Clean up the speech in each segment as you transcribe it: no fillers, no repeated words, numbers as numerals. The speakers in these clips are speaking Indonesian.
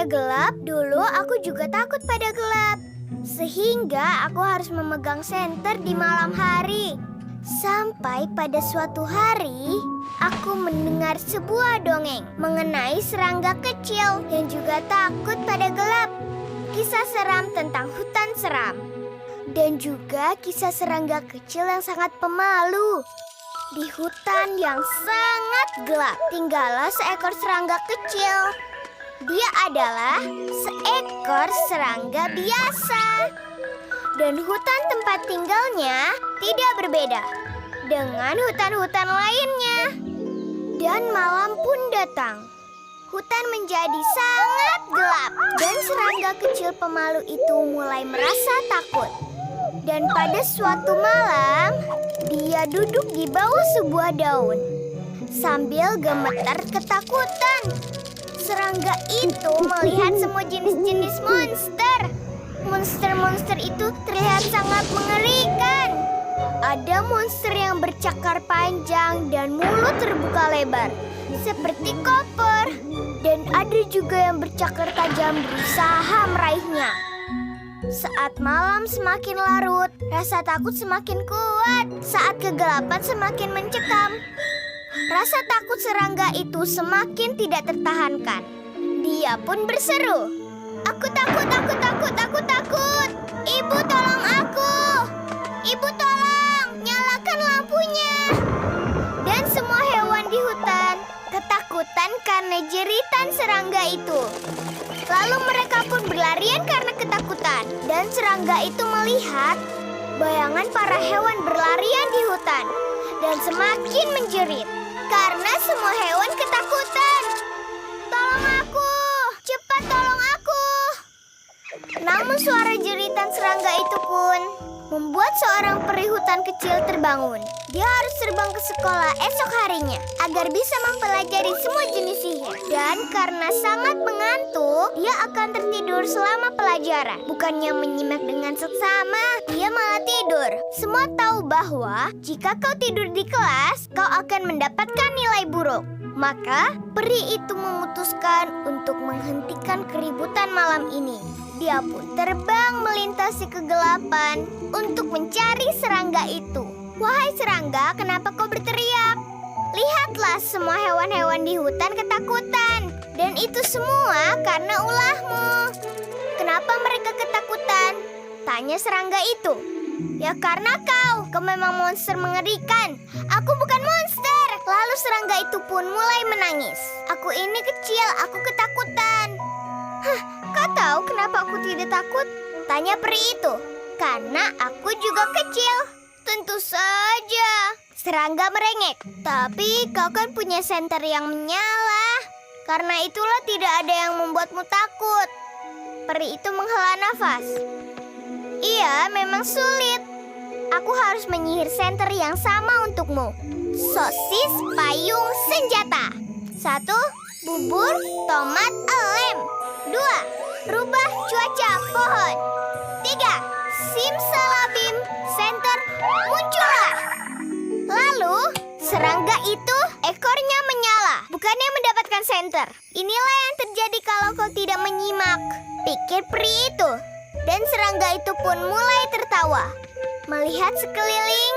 pada gelap, dulu aku juga takut pada gelap. Sehingga aku harus memegang senter di malam hari. Sampai pada suatu hari, aku mendengar sebuah dongeng mengenai serangga kecil yang juga takut pada gelap. Kisah seram tentang hutan seram. Dan juga kisah serangga kecil yang sangat pemalu. Di hutan yang sangat gelap, tinggallah seekor serangga kecil. Dia adalah seekor serangga biasa. Dan hutan tempat tinggalnya tidak berbeda dengan hutan-hutan lainnya. Dan malam pun datang. Hutan menjadi sangat gelap dan serangga kecil pemalu itu mulai merasa takut. Dan pada suatu malam, dia duduk di bawah sebuah daun sambil gemetar ketakutan. Serangga itu melihat semua jenis-jenis monster. Monster-monster itu terlihat sangat mengerikan. Ada monster yang bercakar panjang dan mulut terbuka lebar, seperti koper. Dan ada juga yang bercakar tajam berusaha meraihnya. Saat malam semakin larut, rasa takut semakin kuat. Saat kegelapan semakin mencekam. Rasa takut serangga itu semakin tidak tertahankan. Dia pun berseru, "Aku takut, aku takut, aku takut. Ibu tolong aku. Ibu tolong, nyalakan lampunya." Dan semua hewan di hutan ketakutan karena jeritan serangga itu. Lalu mereka pun berlarian karena ketakutan. Dan serangga itu melihat bayangan para hewan berlarian di hutan. Dan semakin menjerit karena semua hewan ketakutan. "Tolong aku, cepat tolong aku." Namun suara jeritan serangga itu pun membuat seorang peri hutan kecil terbangun. Dia harus terbang ke sekolah esok harinya agar bisa mempelajari semua jenis sihir. Dan karena sangat mengantuk, dia akan tertidur selama pelajaran. Bukannya menyimak dengan seksama, dia malah tidur. Semua tahu bahwa jika kau tidur di kelas, kau akan mendapatkan nilai buruk. Maka peri itu memutuskan untuk menghentikan keributan malam ini. Dia pun terbang melintasi kegelapan untuk mencari serangga itu. "Wahai serangga, kenapa kau berteriak? Lihatlah, semua hewan-hewan di hutan ketakutan. Dan itu semua karena ulahmu." "Kenapa mereka ketakutan?" tanya serangga itu. "Ya karena kau memang monster mengerikan." "Aku bukan monster." Lalu serangga itu pun mulai menangis. "Aku ini kecil, aku ketakutan." "Hah, kau tahu kenapa aku tidak takut?" tanya peri itu. "Karena aku juga kecil." "Tentu saja," serangga merengek. "Tapi kau kan punya senter yang menyala. Karena itulah tidak ada yang membuatmu takut." Peri itu menghela nafas. "Iya, memang sulit. Aku harus menyihir senter yang sama untukmu. Sosis payung senjata. 1. Bubur tomat lem. 2. Rubah cuaca pohon. 3. Simsalabim, senter muncullah." Lalu serangga itu ekornya menyala, bukannya mendapatkan senter. "Inilah yang terjadi kalau kau tidak menyimak," pikir peri itu. Dan serangga itu pun mulai tertawa. Melihat sekeliling,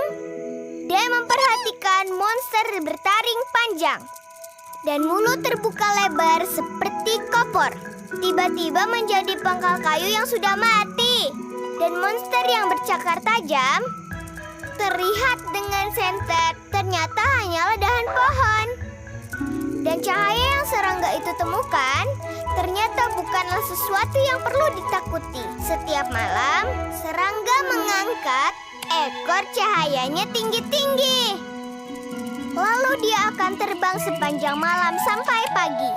dia memperhatikan monster bertaring panjang dan mulut terbuka lebar seperti kopor. Tiba-tiba menjadi pangkal kayu yang sudah mati. Dan monster yang bercakar tajam terlihat dengan senter ternyata hanyalah dahan pohon. Dan cahaya yang serangga itu temukan ternyata bukanlah sesuatu yang perlu ditakuti. Setiap malam, serangga mengangkat ekor cahayanya tinggi-tinggi. Lalu dia akan terbang sepanjang malam sampai pagi.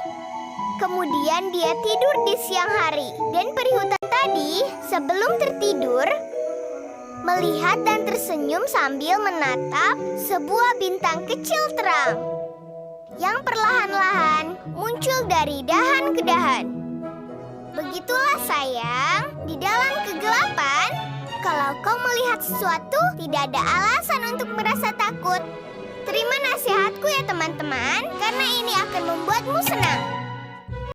Kemudian dia tidur di siang hari. Dan peri hutan tadi sebelum tertidur melihat dan tersenyum sambil menatap sebuah bintang kecil terang yang perlahan-lahan muncul dari dahan ke dahan. Begitulah sayang, di dalam kegelapan, kalau kau melihat sesuatu, tidak ada alasan untuk merasa takut. Terima nasihatku ya teman-teman, karena ini akan membuatmu senang.